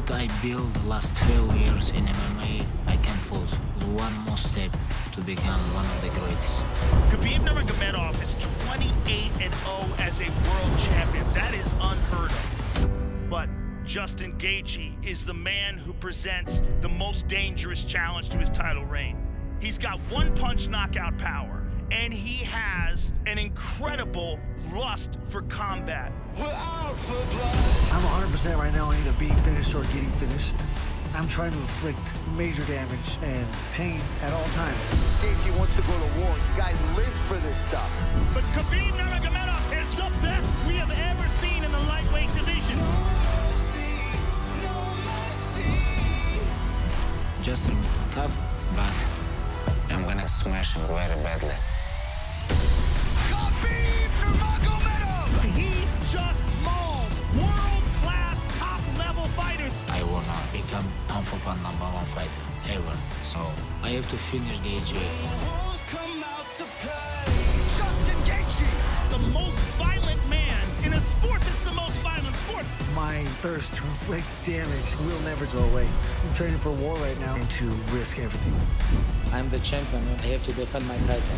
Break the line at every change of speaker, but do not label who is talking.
What I built the last 12 years in MMA, I can't lose. It's one more step to become one of the greatest.
Khabib Nurmagomedov is 28-0 as a world champion. That is unheard of. But Justin Gaethje is the man who presents the most dangerous challenge to his title reign. He's got one-punch knockout power, and he has an incredible lust for combat.
I'm 100% right now on either being finished or getting finished. I'm trying to inflict major damage and pain at all times.
Gaethje wants to go to war. You guys lives for this stuff.
But Khabib Nurmagomedov is the best we have ever seen in the lightweight division.
Justin, tough, but I'm gonna smash him very badly.
Khabib Nurmagomedov! He just mauls world-class, top-level fighters.
I wanna become Kung Fu Panda #1 fighter ever. So I have to finish Gaethje.
Justin Gaethje, the most violent man in a sport that's the most violent sport.
My thirst to inflict damage will never go away. I'm training for war right now and to risk everything.
I'm the champion and I have to defend my title.